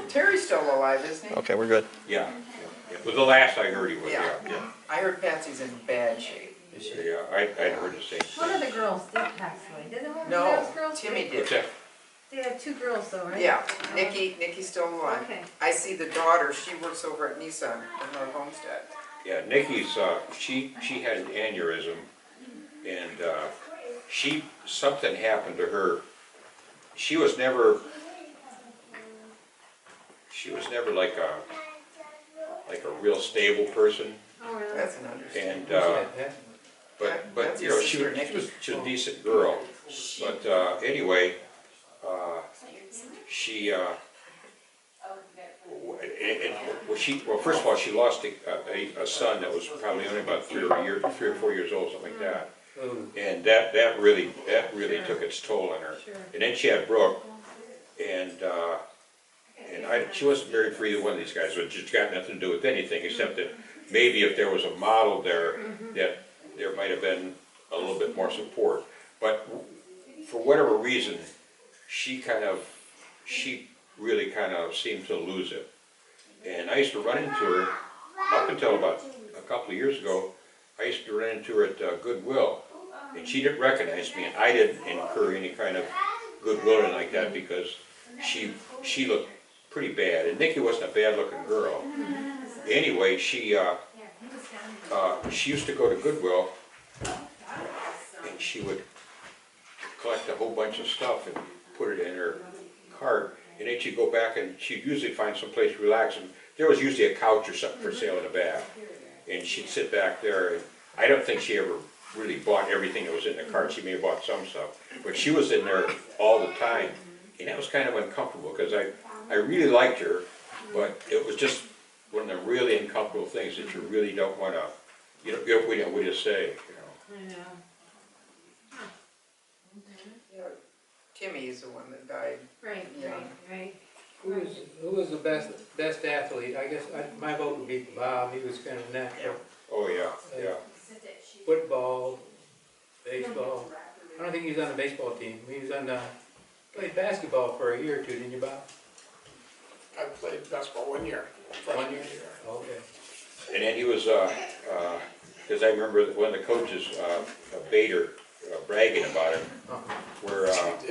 Terry's still alive, isn't he? Okay, we're good. Yeah. Well, the last I heard he was, Yeah. yeah. I heard Patsy's in bad shape. Yeah, I heard the same One of thing. the girls did pass away. Didn't one of No, those girls? Timmy did. What's that? They had 2 girls though, right? Yeah, Nikki's still alive. Okay. I see the daughter, she works over at Nissan in North Homestead. Yeah, Nikki's, she had an aneurysm, and something happened to her. She was never like a real stable person, Oh, really? That's an understatement. and but That's you your know sister, she was Nikki. a decent girl. But anyway, well, first of all, she lost a son that was probably only about 3 or 4 years old, something like that. And that really took its toll on her. Sure. And then she had Brooke, and she wasn't married for either one of these guys, so it just got nothing to do with anything, except that maybe if there was a model there, that there might have been a little bit more support. But for whatever reason, she really kind of seemed to lose it. And I used to run into her, up until about a couple of years ago, I used to run into her at Goodwill. And she didn't recognize me, and I didn't incur any kind of goodwill or like that, because she looked pretty bad. And Nikki wasn't a bad looking girl. Anyway, she used to go to Goodwill, and she would collect a whole bunch of stuff and put it in her cart, and then she'd go back and she'd usually find some place to relax, and there was usually a couch or something for sale in the back, and she'd sit back there, and I don't think she ever really bought everything that was in the cart. She may have bought some stuff, but she was in there all the time, and that was kind of uncomfortable, because I really liked her, but it was just one of the really uncomfortable things that you really don't want to, you know, we just say, you know. I know. Yeah, Timmy is the one that died. Right, Yeah. right. Who was the best athlete? I guess my vote would be Bob. He was kind of natural. Oh, yeah, yeah. Football, baseball. I don't think he was on the baseball team. He was on played basketball for a year or two, didn't you, Bob? I played basketball 1 year. 1 year? Okay. And then he was, because I remember one of the coaches, Bader, bragging about him, where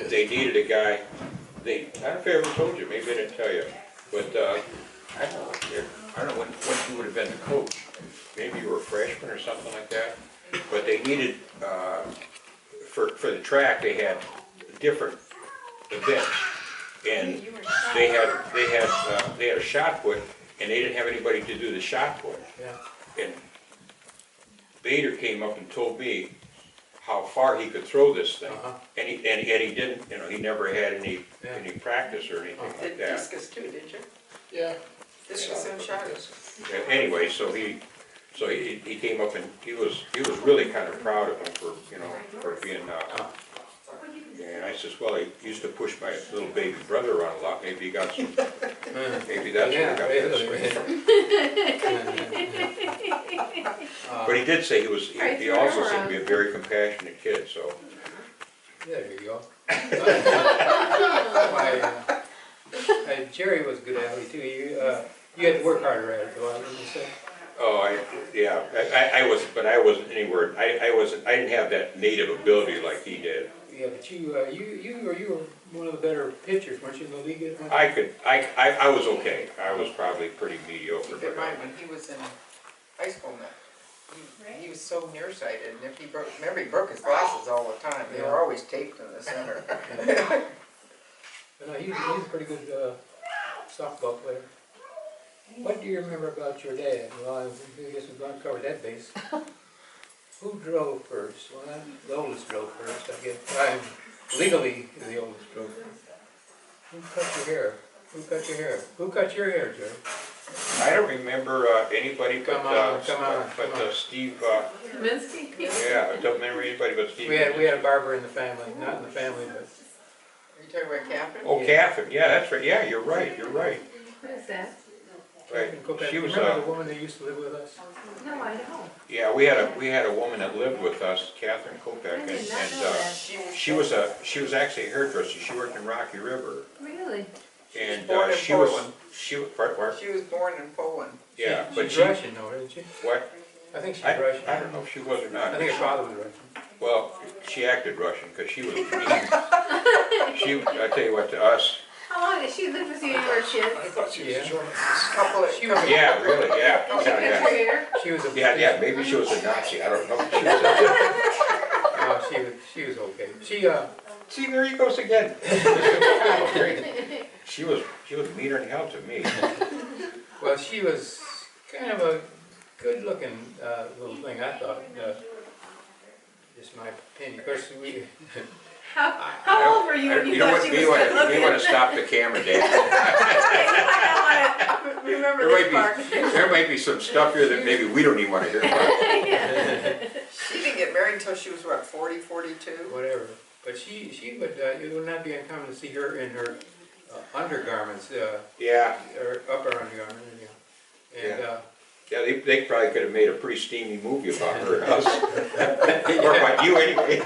they needed a guy. I don't know if I ever told you, maybe I didn't tell you, but I don't know when he would have been the coach. Maybe you were a freshman or something like that. But they needed, for the track, they had different events, and they had a shot put, and they didn't have anybody to do the shot put. Yeah. And Bader came up and told me how far he could throw this thing, and he didn't, you know, he never had any practice or anything like Did that. discus too, did you? Yeah. Discus and shot. Anyway, so he came up, and he was really kind of proud of him for, you know, for being, and I says, well, he used to push my little baby brother around a lot, maybe he got some, maybe that's where he got that strength. But he did say he also said to be a very compassionate kid, so. There you go. Gerry was a good athlete too. You had to work harder at it, though, wouldn't you say? Oh, I wasn't anywhere, I didn't have that native ability like he did. Yeah, but you were one of the better pitchers, weren't you, in the league at one time? I was okay. I was probably pretty mediocre. Keep in mind, when he was in high school, he was so nearsighted, and if he broke his glasses all the time. They were always taped in the center. But no, he's a pretty good softball player. What do you remember about your dad? Well, I guess we're going to cover that base. Who drove first? Well, the oldest drove first, I guess. Legally, the oldest drove first. Who cut your hair? Who cut your hair? Who cut your hair, Jerry? I don't remember anybody but Steve. Minsky? Yeah, I don't remember anybody but Steve. We had a barber in the family, not in the family, but. Are you talking about Catherine? Oh, Catherine. Yeah, that's right. Yeah, you're right. You're right. What is that? Right. Go back. She was, Remember the woman that used to live with us? No, I don't. yeah, we had a woman that lived with us, Catherine Kopeck, I and, did not know that. she was actually a hairdresser. She worked in Rocky River, Really? and born in she was Poland. where? She was born in Poland. Yeah, but She's she Russian though, isn't she? what? I think she's I Russian. don't know if she was or not. I think her father was Russian. Well, she acted Russian because she was. I tell you what, to us. How long did she live with you and your kids? I thought she was Yeah. German. Couple of, She was- Yeah, really, yeah, Did she cut yeah, your hair? She was a yeah. Maybe she was a Nazi. I don't know. She was okay. See, there he goes again. She was meaner than hell to me. Well, she was kind of a good-looking little thing, I thought. Just my opinion. Of course, we. How old were you when you thought she was good looking? You want to stop the camera, Dan? I don't want to remember this part. There might be some stuff here that maybe we don't even want to hear about. she didn't get married until she was what, 40, 42? Whatever. But she would. It would not be uncommon to see her in her undergarments, Yeah, or upper undergarments. And yeah, they probably could have made a pretty steamy movie about her house. Or about you anyway.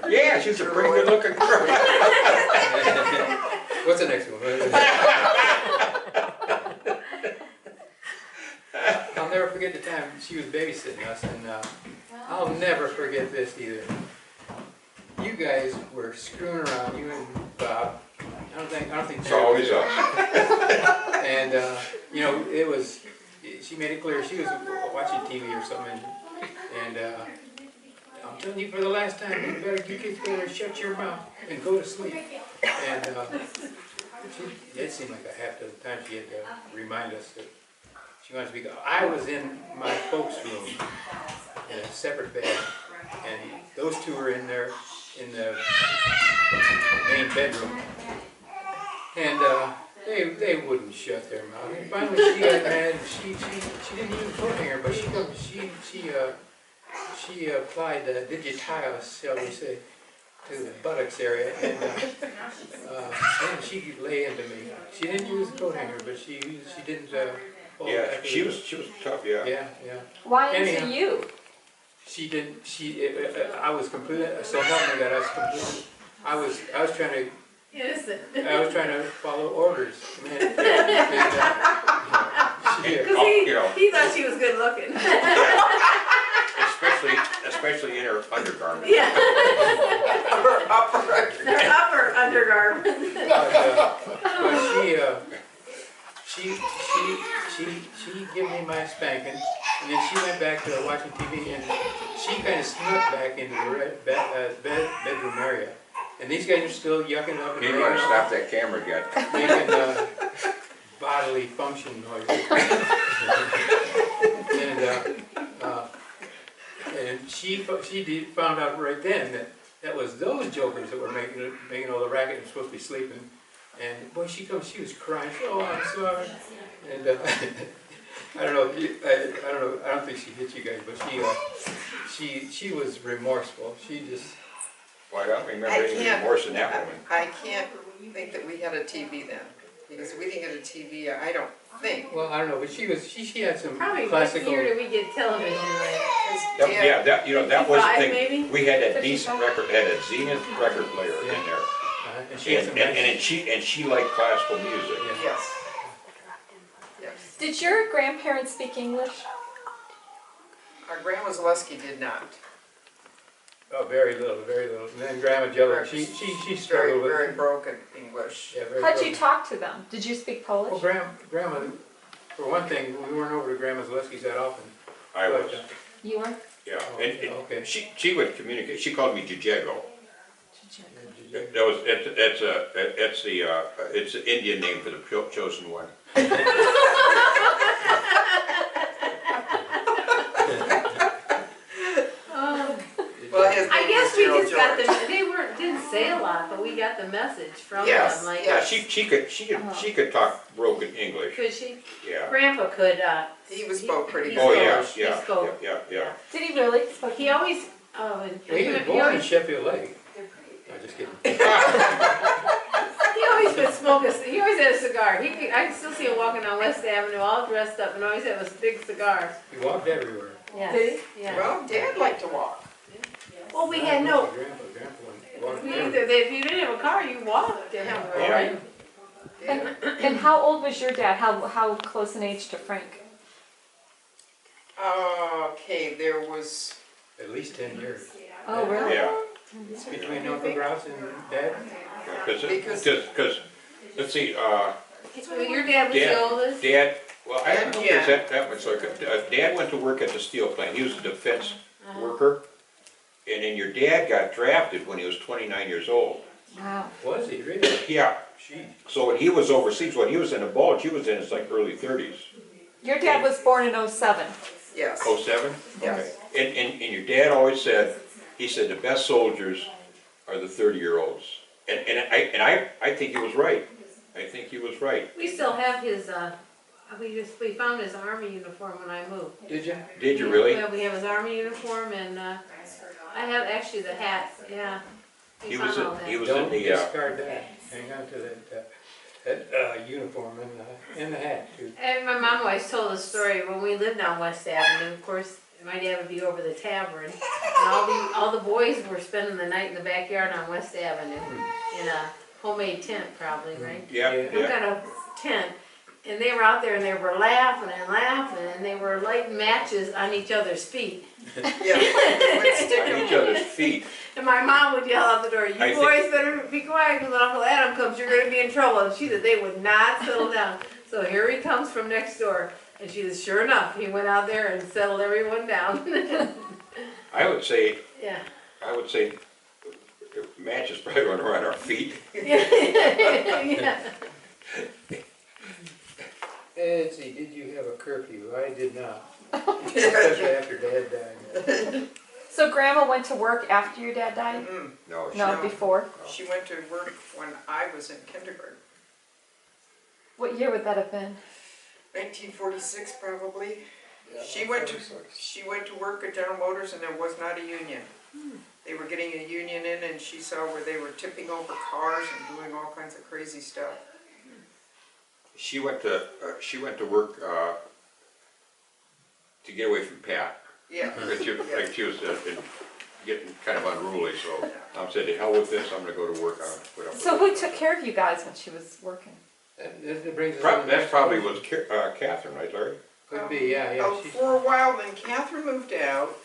Yeah, she's a pretty good looking girl. what's the next one? I'll never forget the time she was babysitting us, and I'll never forget this either. You guys were screwing around, you and Bob. I don't think. It's always us. And it was. She made it clear she was watching TV or something, and I'm telling you for the last time, you kids better shut your mouth and go to sleep. And it seemed like a half dozen times she had to remind us that she wanted to be. I was in my folks' room in a separate bed, and those two were in there in the main bedroom, and they wouldn't shut their mouth. And finally, she got mad. She didn't use a coat hanger, but she applied digitiles, shall we say, to the buttocks area, and then she lay into me. She didn't use a coat hanger, but she didn't. Yeah, she was tough. Yeah. Yeah. Why Anyhow. into you? She didn't. I was completely. So help me God, I was trying to. Innocent. I was trying to follow orders. And, Because he thought she was good looking. Especially in her undergarment. Yeah. Her Her upper undergarment. But she gave me my spanking, and then she went back to watching TV, and she kind of snuck back into the bedroom area. And these guys are still yucking up and You want to stop that camera again. making bodily function noises. And she found out right then that was those jokers that were making all the racket and supposed to be sleeping. And boy, she was crying. Oh, I'm sorry. And I don't know. I don't think she hit you guys, but she was remorseful. She just. Well, I don't remember any remorse in that woman. I can't think that we had a TV then, because we didn't get a TV, I don't think. Well, I don't know, but she had some Probably classical. what year did we get television? Like, Yeah, that was the 55 thing. maybe? We had a decent record, had a Zenith record player in there. And she had some nice. And she liked classical music. Yes. Yes. Did your grandparents speak English? Our grandma Zaleski did not. Oh, very little. And then Grandma Jello, she Very, struggled with. very broken English. Yeah, very How'd broken. you talk to them? Did you speak Polish? Well, Grandma, for one thing, we weren't over to Grandma Zaleski's that often. I But, was, You were? yeah. Oh, And okay. she would communicate, she called me Jijego. yeah, It's the Indian name for the chosen one. Well, his I name guess was we Gerald just got George. didn't say a lot, but we got the message from Yes, them. Like, yes. Yeah, she could talk broken English. could she? Yeah. Grandpa could. He spoke pretty he good. Oh, spoke. yeah, He spoke. yeah. Did he really? He always. Oh, and He was born in Sheffield Lake. No, just kidding. he always put smoke he always had a cigar. I can still see him walking down West Avenue all dressed up and always have a big cigar. He walked everywhere. Yes. Did he? Yeah. Well, Dad liked to walk. Well, we had no, Grandpa walked we everywhere. if you didn't have a car, you walked everywhere, right? Yeah. And how old was your dad? How close in age to Frank? Okay, there was, At least 10 years. Oh, really? Yeah, Between Uncle Grouse and Dad? because, let's see, Well, your dad was the oldest. Dad, well, I don't know if Yeah. there's that much, like, Dad went to work at the steel plant, he was a defense worker. And then your dad got drafted when he was 29 years old. Wow. Was he, really? Yeah, Gee. so when he was overseas, when he was in the Bulge, he was in his like early 30s. Your dad was born in 07. yes. 07? Yes. Okay. And your dad always said, he said the best soldiers are the 30-year-olds. And I think he was right. I think he was right. We still have his, we found his army uniform when I moved. Did you? Did you really? Yeah, we have his army uniform and, I have actually the hat, yeah. We He found was all that. in the, Don't discard that. Hang on to that uniform and the hat, too. And my mom always told a story when we lived on West Avenue. Of course, my dad would be over the tavern, and all the boys were spending the night in the backyard on West Avenue in a homemade tent, probably, right? yeah, Some yeah. kind of tent, and they were out there and they were laughing and laughing, and they were lighting matches on each other's feet. Yeah. Let's stick On 'em. each other's feet. And my mom would yell out the door, "You I think- boys better be quiet, because when Uncle Adam comes, you're going to be in trouble." And she said they would not settle down. So here he comes from next door. And she said, sure enough, he went out there and settled everyone down. I would say Yeah. matches probably run around our feet. Yeah. Let's see, did you have a curfew? I did not. Especially after Dad died. So Grandma went to work after your dad died? Mm. No, No, No. before. She went to work when I was in kindergarten. What year would that have been? 1946 probably. Yeah, She went to 46. She went to work at General Motors and there was not a union. They were getting a union in and she saw where they were tipping over cars and doing all kinds of crazy stuff. she went to work to get away from Pat. Yeah. Like she was getting kind of unruly, so I said, to hell with this, I'm gonna go to work on it. So who took care of you guys when she was working? That brings us on to the That next probably question. was Catherine, right, Larry? Could be, yeah. For a while then Catherine moved out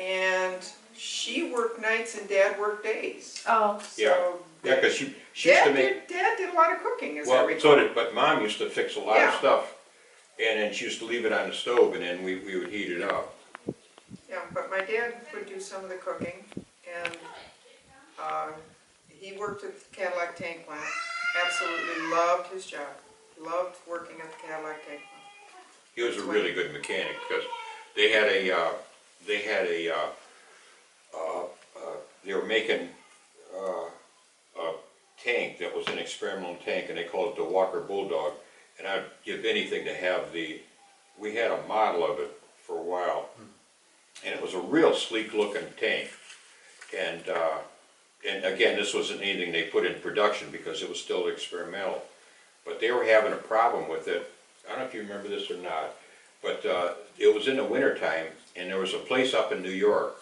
and she worked nights and Dad worked days. Oh. Yeah. So Yeah, because she used to make, Dad did a lot of cooking, as I well, recall. so did, but Mom used to fix a lot of Yeah. stuff. And then she used to leave it on the stove and then we would heat it up. Yeah, but my dad would do some of the cooking, and he worked at the Cadillac tank plant. Absolutely loved his job. Loved working at the Cadillac tank plant. He was a really good mechanic because they were making a tank that was an experimental tank and they called it the Walker Bulldog. And I'd give anything to have we had a model of it for a while. And it was a real sleek looking tank. And again, this wasn't anything they put in production because it was still experimental. But they were having a problem with it. I don't know if you remember this or not, but it was in the wintertime and there was a place up in New York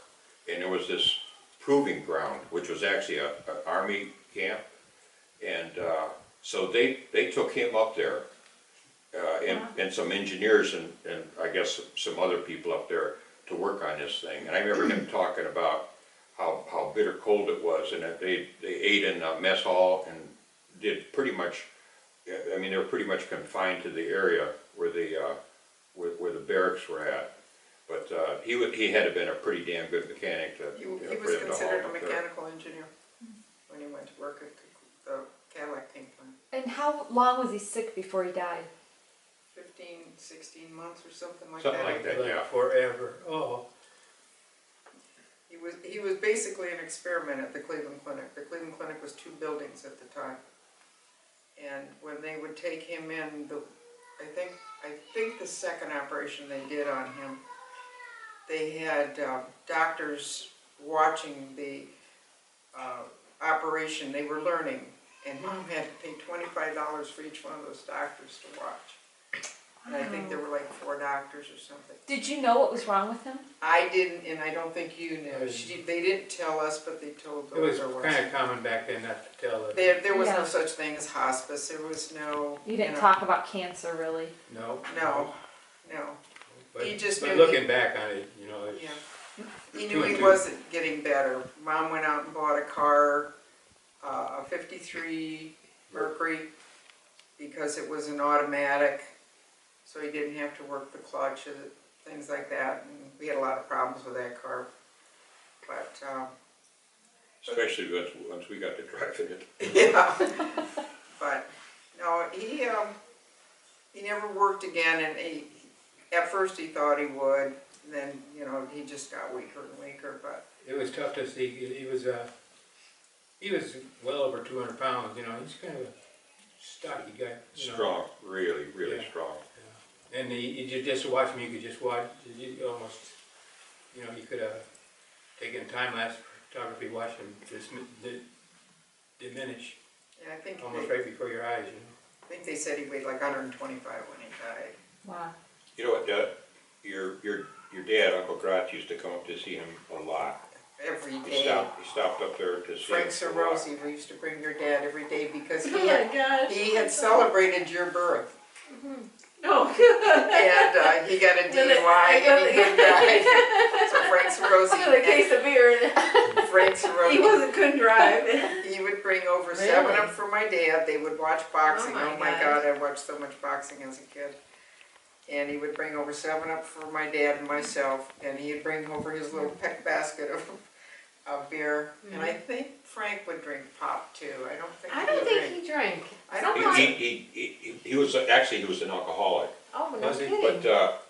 and there was this proving ground, which was actually an army camp. And so they took him up there and some engineers and I guess some other people up there to work on this thing. And I remember him talking about how bitter cold it was and that they ate in a mess hall and did pretty much, I mean, they were pretty much confined to the area where the barracks were at. But he had to have been a pretty damn good mechanic to He put was him to considered haul a up there. mechanical engineer when he went to work at the Cadillac tank plant. And how long was he sick before he died? 15, 16 months or something like Something that. like that. Like Yeah. forever. Oh. He was basically an experiment at the Cleveland Clinic. The Cleveland Clinic was 2 buildings at the time. And when they would take him in, I think the second operation they did on him, they had doctors watching the operation. They were learning, and Mom had to pay $25 for each one of those doctors to watch. And I think there were like 4 doctors or something. Did you know what was wrong with him? I didn't, and I don't think you knew. They didn't tell us, but they told It was there was. kind of common back then not to tell it. There was Yeah. no such thing as hospice. There was no. You didn't know, talk about cancer, really. No. No, no. But, He just but knew looking back on it, you know, it's, Yeah. He Two knew and he two. wasn't getting better. Mom went out and bought a car, a '53 Mercury, because it was an automatic, so he didn't have to work the clutch and things like that. And we had a lot of problems with that car, but Especially once we got to driving it. yeah. But no, he never worked again, and at first he thought he would. Then he just got weaker and weaker, but. it was tough to see. He was well over 200 pounds, you know, he's kind of a stocky guy. You know. Strong, really, really Yeah. strong. Yeah. And you just watch him, you could just watch, you almost, you know, you could have taken time-lapse photography, watch him just diminish Yeah, I think almost right before your eyes, you know. I think they said he weighed like 125 when he died. Wow. You know what, your dad, Uncle Gratz, used to come up to see him a lot. Every He day. stopped up there to see Frank him a lot. Cerrosi, we used to bring your dad every day because Oh my gosh. he had celebrated your birth. Oh, And he got a DUI and he couldn't drive. So Frank Another Cerrosi, case of beer. And Frank he Cerrosi, couldn't drive. he would bring over Really? 7-Up for my dad. They would watch boxing. Oh Oh my my God, I watched so much boxing as a kid. And he would bring over 7-Up for my dad and myself, and he'd bring over his little peck basket of beer. And I think Frank would drink pop too. I don't think I don't he think drank. he drank. I don't Somehow- He was actually he was an alcoholic, Oh, no Was he? kidding.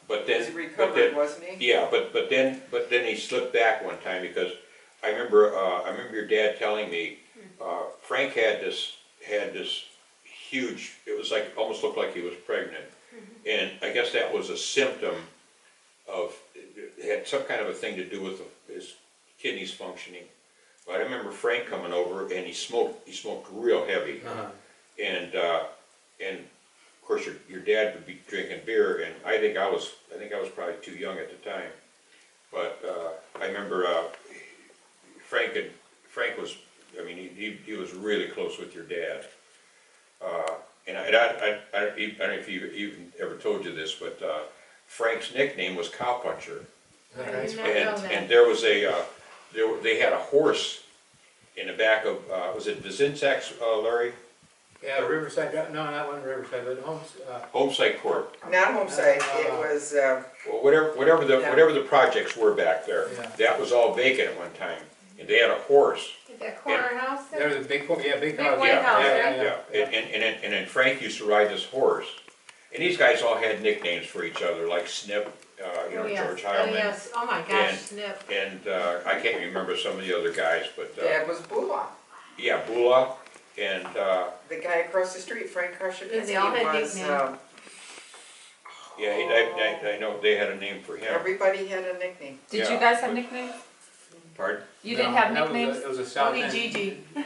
but He was then recovered, wasn't he? yeah, but then he slipped back one time because I remember your dad telling me Frank had this huge. It was like almost looked like he was pregnant, and I guess that was a symptom of it had some kind of a thing to do with his kidneys functioning. But I remember Frank coming over and he smoked real heavy, and of course your dad would be drinking beer, and I think I was probably too young at the time, but I remember Frank was, I mean he was really close with your dad, and I don't know if he even ever told you this, but Frank's nickname was Cowpuncher, I did not know and that. there was they had a horse in the back of was it Vizinsax, Larry? Yeah, Riverside, no, not one Riverside, but Homesite Court. Not Homesite, it was, Well, whatever the projects were back there, Yeah. that was all vacant at one time, and they had a horse. That corner house there? there was a big, big Big house. white Yeah, house, yeah, right? yeah. And then Frank used to ride this horse, and these guys all had nicknames for each other, like Snip, Oh, yes. George Oh, Heilman, yes. Oh my gosh, Snip. and I can't remember some of the other guys, but Dad was Bula. yeah, Bula, and The guy across the street, Frank Krashepinsky, They all had was, nicknames. yeah, I know they had a name for him. everybody had a nickname. Did Yeah. you guys have nicknames? Pardon? You didn't No, have that was a- nicknames? It was a South Only End, Gigi. Yeah.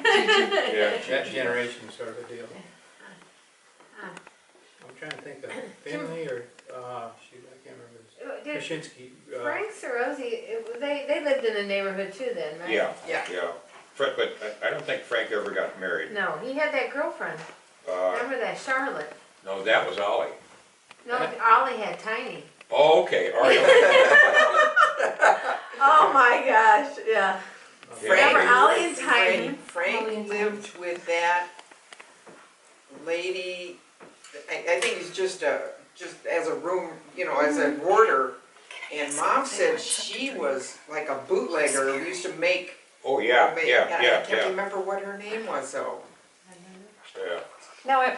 that generation sort of a deal. Ah. I'm trying to think of Finley or, shoot, I can't remember. Did Krasinski. Frank Cerrosi, they lived in the neighborhood too then, right? Yeah, Yeah. yeah. But I don't think Frank ever got married. No, he had that girlfriend. Remember that, Charlotte? No, that was Ollie. No, Ollie had Tiny. Oh, okay, all right. Oh my gosh, yeah. Remember Ollie and Tiny? Frank lived with that lady, I think he's just as a room, as a warder. And Mom said she was like a bootlegger who used to make. Oh, yeah. I can't remember what her name was though. Yeah. Now,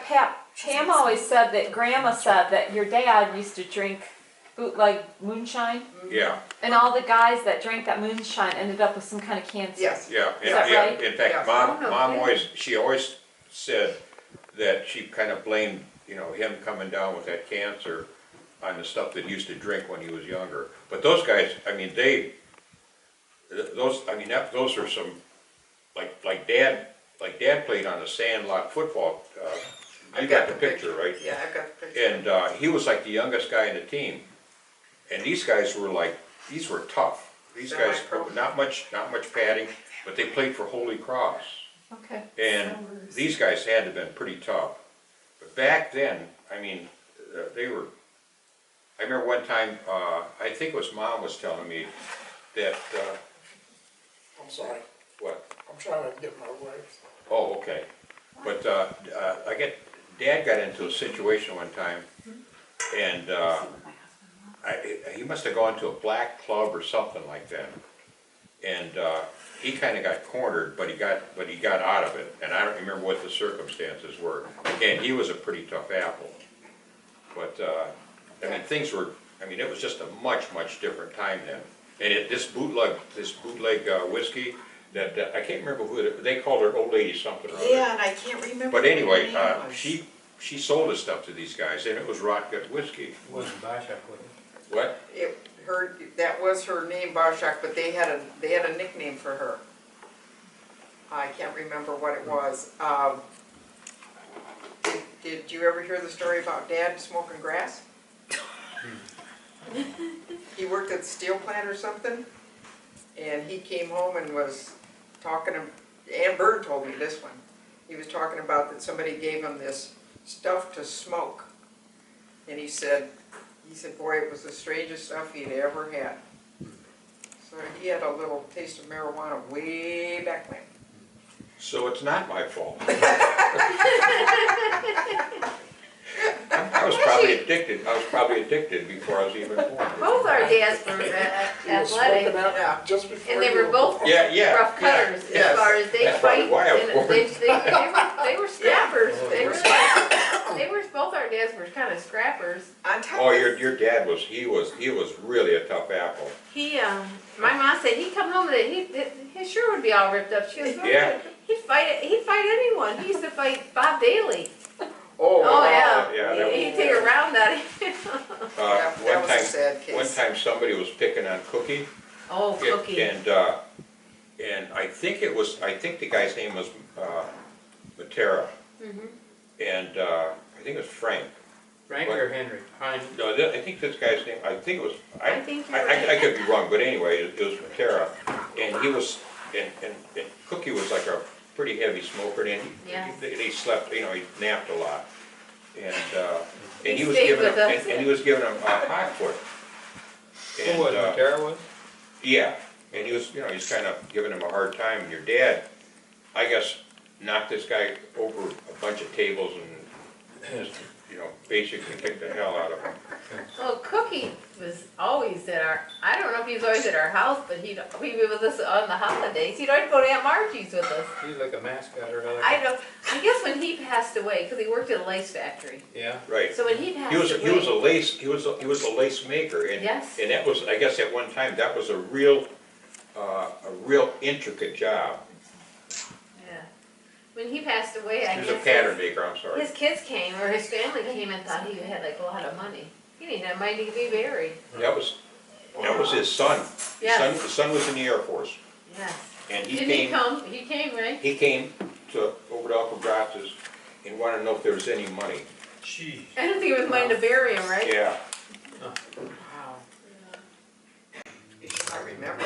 Pam always said that, Grandma said that your dad used to drink bootleg moonshine, Yeah, and all the guys that drank that moonshine ended up with some kind of cancer. Yes. yeah, Is that yeah. right? In fact, Yes. Mom Oh, no always said that she kind of blamed, him coming down with that cancer on the stuff that he used to drink when he was younger. But those guys, I mean, those are some, like Dad like Dad played on the Sandlot football, you I've got the picture, right? Yeah, I've got the picture. And he was like the youngest guy in the team. And these guys were like, these were tough. These guys, Semi-pro. not much padding, but they played for Holy Cross. Okay. And these guys had to have been pretty tough. But back then, I mean, they were, I remember one time, I think it was Mom was telling me that, I'm sorry, what? I'm trying to get my wife. Oh, okay. But Dad got into a situation one time, and he must have gone to a black club or something like that. And he kind of got cornered, but he got out of it. And I don't remember what the circumstances were. Again, he was a pretty tough apple. But I mean, it was just a much different time then. And this bootleg whiskey, that I can't remember they called her Old Lady something or other. Yeah, and I can't remember. But anyway, what her name was. she sold his stuff to these guys, and it was rot gut whiskey. It wasn't Bashak, was it? What? That was her name, Barshak, but they had a nickname for her. I can't remember what it was. Did you ever hear the story about Dad smoking grass? He worked at the steel plant or something, and he came home and was talking to, Ann Bird told me this one. He was talking about that somebody gave him this stuff to smoke. And he said, boy, it was the strangest stuff he'd ever had. So he had a little taste of marijuana way back when. So it's not my fault. I was probably addicted before I was even born. Both our dads were He was athletic. smoking out Yeah. just before. And they you were both Yeah, rough cutters yes. as far as they That's probably fight. why I was And born. they were scrappers. They were both our dads were kind of scrappers. On top Oh, of your dad was really a tough apple. My mom said he'd come home and his shirt would be all ripped up. She was Yeah. He'd fight anyone. He used to fight Bob Daly. Oh, Oh wow. yeah, Yeah, he'd take a round at him. That One was a sad case. one time somebody was picking on Cookie. Oh, Cookie. And I think the guy's name was Matera. And I think it was Frank. Frank or Henry? Heinz. No, I think this guy's name, I think I think you're right. I could be wrong, but anyway, it was Matera. And he was, and Cookie was like a pretty heavy smoker, and Yeah. he slept, he napped a lot. And He he was stayed giving him, with us. and he was giving him a hot foot. Who was it, Matera was? Yeah, and he was, he's kind of giving him a hard time. And your dad, I guess, knocked this guy over a bunch of tables and just, basically kicked the hell out of him. Well, Cookie was always I don't know if he was always at our house, but he'd be with us on the holidays. He'd always go to Aunt Margie's with us. He's like a mascot or like I guess when he passed away, because he worked at a lace factory. Yeah. Right. So when he passed He was away. a lace maker, and Yes. and that was, I guess, at one time that was a real intricate job. Yeah. When he passed away, I He was guess a pattern maker. I'm sorry. his kids came, or his family came and thought he had like a lot of money. He didn't have money to be buried. That was his son. Yes. His son was in the Air Force, Yes. and Didn't he come? He came, right? He came over to Uncle Gratz's and wanted to know if there was any money. Jeez. I don't think it was mine to bury him, right? Yeah. I remember.